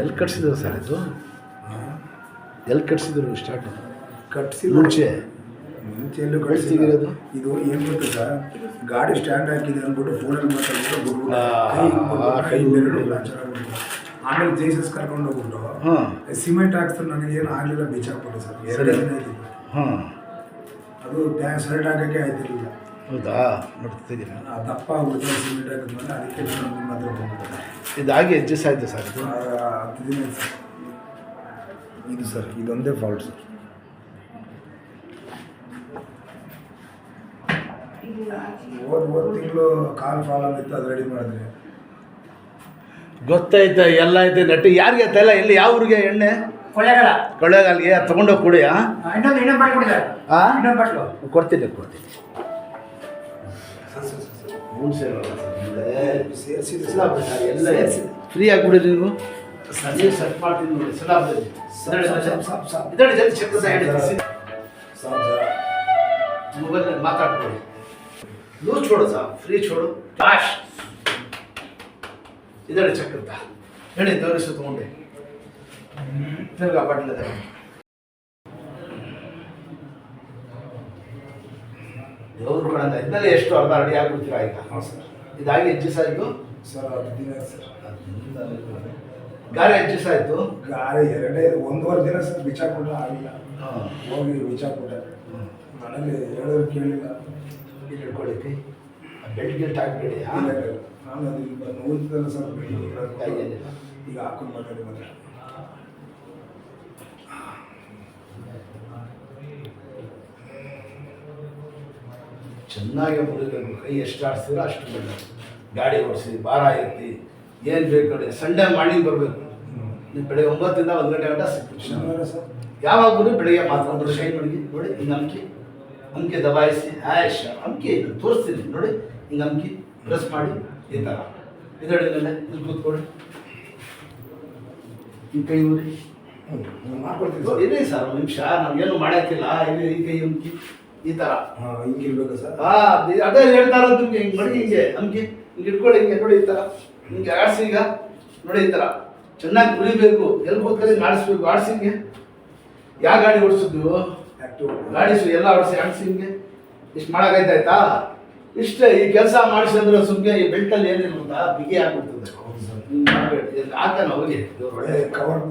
ಎಲ್ಲಿ ಕಟ್ಸಿದ್ರು ಸರ್ ಇದು? ಎಲ್ಲಿ ಕಟ್ಸಿದ್ರು ಸ್ಟಾರ್ಟ್? ಕಟ್ಸಿ ಮುಂಚೆ ಎಲ್ಲೂ ಕಟ್ಸಿರೋದು ಇದು ಏನು ಗೊತ್ತು ಸರ್, ಗಾಡಿ ಸ್ಟ್ಯಾಂಡ್ ಹಾಕಿದೆ ಅಂದ್ಬಿಟ್ಟು ಫೋನಲ್ಲಿ ಮಾತಾಡ್ಬಿಟ್ಟು ಕೈ ಆಮೇಲೆ ಜೈಸಸ್ ಕರ್ಕೊಂಡು ಹೋಗ್ಬಿಟ್ಟು ಸಿಮೆಂಟ್ ಹಾಕ್ತಾರೆ. ನನಗೇನು ಆಗಲಿಲ್ಲ, ಬಿಚ್ಚಾಕ್ಬಿಟ್ಟು ಸರ್ 2 ದಿನ ಇದ್ದೀನಿ. ಅದು ಶರ್ಟ್ ಹಾಕೋಕ್ಕೆ ಆಯ್ತಿರಲಿಲ್ಲ. ಹೌದಾ? ನೋಡ್ತಿದ್ದೀನಿ ದಪ್ಪ ಆಗ್ಬಿಟ್ಟು ಸಿಮೆಂಟ್ ಹಾಕಿದ್ಮೇಲೆ ಅದಕ್ಕೆ ನಾನು ನಿಮ್ಮ ಹತ್ರ ಬಂದ್ಬಿಟ್ಟೆ. ಇದಾಗಿ ಅಡ್ಜಸ್ಟ್ ಆಯಿತು ಸರ್ ಇದು? 10 ದಿನ ಸರ್. ಇದು ಸರ್ ಇದೊಂದೇ ಫಾಲ್ಟ್ ಸರ್. ಹೋದ ತಿಂಗಳು ಕಾಲ್ ಫಾಲ್ ಆಗಿತ್ತು, ಅದು ರೆಡಿ ಮಾಡಿದ್ರೆ ಗೊತ್ತಾಯ್ತಾ? ಎಲ್ಲ ಐತೆ ನೆಟ್ಟು ಯಾರಿಗೆ ತಲ್ಲ ಎಲ್ಲಿ ಯಾವ ಊರಿಗೆ ಎಣ್ಣೆ? ಕೊಳ್ಳೇಗಾಲಿಗೆ ತೊಗೊಂಡೋಗಿ ಕೊಡಿ. ಕೊಡ್ತೀನಿ ಎಲ್ಲ ಫ್ರೀ ಆಗಿಬಿಡಿ ನೀವು. ಸೆಟ್ ಮಾಡ್ತೀನಿ ನೋಡಿ. ಮೊಬೈಲ್ ಮಾತಾಡ್ಕೊಳ್ಳಿ. ಲೂಸ್ छोड़ो साहब, फ्री छोड़ो. काश इधर ಚೆಕ್ ಅಂತ ಹೇಳಿ ತೋರಿಸು ತಗೊಂಡೆ ತಿರ್ಗಾ ಬಾಟ್ಲದ ದೇವ್ರು ಕೊಡಂತ ಇದ್ದಲ್ಲಿ ಎಷ್ಟು ಅರ್ಧ ಅಡಿ ಆಗ್ಬಿಡ್ತೀರಾ ಈಗ? ಹಾಂ ಸರ್. ಇದಾಗಿ ಅಡ್ಜಸ್ಟ್ ಆಯಿತು ಸರ್ 10 ದಿನ ಸರ್. ಗಾಳಿ ಅಡ್ಜಸ್ಟ್ ಆಯಿತು. ಗಾಳಿ 1.5 ದಿನ ಸರ್ ಬಿಚ್ಚಾಕ್ಬಿಟ್ರೆ ಆಗಿಲ್ಲ. ಹೋಗಿ ಬಿಚ್ಚಾಕ್ಬಿಟ್ಟೆ. ಮನೇಲಿ ಹೇಳೋರು ಕೇಳಿಲ್ಲ. ಇಲ್ಲಿ ಹಿಡ್ಕೊಳ್ಳಿ ಕೈ ಬೆಲ್ಟ್ ಗಿಲ್ಟ್ ಹಾಕ್ಬೇಡಿ. ನಾನು ಅದು ನೋಡ್ತಿದ್ದಲ್ಲ ಸರ್, ಕೈಯಲ್ಲಿಲ್ಲ ಈಗ ಹಾಕೊಂಡು ಮಾತಾಡಿ ಮತ್ತೆ ಚೆನ್ನಾಗಿ ಮುರಿಬೇಕು. ಕೈ ಎಷ್ಟು ಆಡಿಸಿದ್ರೆ ಅಷ್ಟು ಒಳ್ಳೆಯದು. ಗಾಡಿ ಓಡಿಸಿ ಭಾರ ಎತ್ತಿ ಏನು ಬೇಕು ನೋಡಿ. ಸಂಡೇ ಮಾರ್ನಿಂಗ್ ಬರಬೇಕು ನೀವು. ಬೆಳಗ್ಗೆ 9ರಿಂದ 1 ಗಂಟೆ ಗಂಟ ಸಿಗ್ತೀವಿ. ಶನಿವಾರ ಸರ್ ಯಾವಾಗಲೂ ಬೆಳಗ್ಗೆ ಮಾತ್ರ ಶೈನ್ ಮಾಡಿ ನೋಡಿ. ಹಿಂಗೆ ಅಂಕಿ ದಬಾಯಿಸಿ ಆಯ್ಷ ಅಂಕಿ ಇದು ತೋರಿಸ್ತೀನಿ ನೋಡಿ. ಹಿಂಗೆ ಅಂಕಿ ಪ್ರೆಸ್ ಮಾಡಿ ಈ ಥರ ಇದರಡಿನಲ್ಲೇ ಇಲ್ಲಿ ಕೂತ್ಕೊಳ್ಳಿ. ಈ ಕೈ ಊರಿ ಮಾಡ್ಕೊಡ್ತೀನಿ ಇರಿ ಸರ್ 1 ನಿಮಿಷ. ನಾವೇನು ಮಾಡೋಕ್ಕಿಲ್ಲ. ಇಲ್ಲಿ ಈ ಕೈ ಅಂಕಿ ಈ ಥರ ಹಿಂಗಿರ್ಬೇಕು ಸರ್. ಅದೇ ಹೇಳ್ತಾ ಇರೋದು ನಿಮಗೆ. ಹಿಂಗೆ ಮಾಡಿ ಹಿಂಗೆ ಅಂಕಿ ಹಿಂಗೆ ಇಟ್ಕೊಳ್ಳಿ. ಹಿಂಗೆ ನೋಡಿ ಈ ಥರ ಹಿಂಗೆ ಆಡಿಸಿ. ಈಗ ನೋಡಿ ಈ ಥರ ಚೆನ್ನಾಗಿ ಉರಿಬೇಕು. ಎಲ್ಲಿ ಕೂತ್ಕೊಳ್ಳಿ ಆಡಿಸ್ಬೇಕು. ಆಡಿಸಿ ಹಿಂಗೆ ಯಾವ ಗಾಡಿ ಓಡಿಸಿದ್ವು? ಗಾಡಿ ಎಲ್ಲ ಆಡಿಸಿ ಹಿಂಗೆ ಇಷ್ಟು ಮಾಡೋಕ್ಕಾಯ್ತಾಯ್ತಾ? ಇಷ್ಟೇ. ಈ ಕೆಲಸ ಮಾಡಿಸಿದ್ರೆ ಸುಮ್ಮನೆ ಈ ಬೆಲ್ಟಲ್ಲಿ ಏನಿರುತ್ತಾ ಬಿಗಿ ಆಗ್ಬಿಡ್ತದೆ. ಮಾಡಬೇಡಿ. ಹಾಕೋಣ ಹೋಗಿ ಕವರ್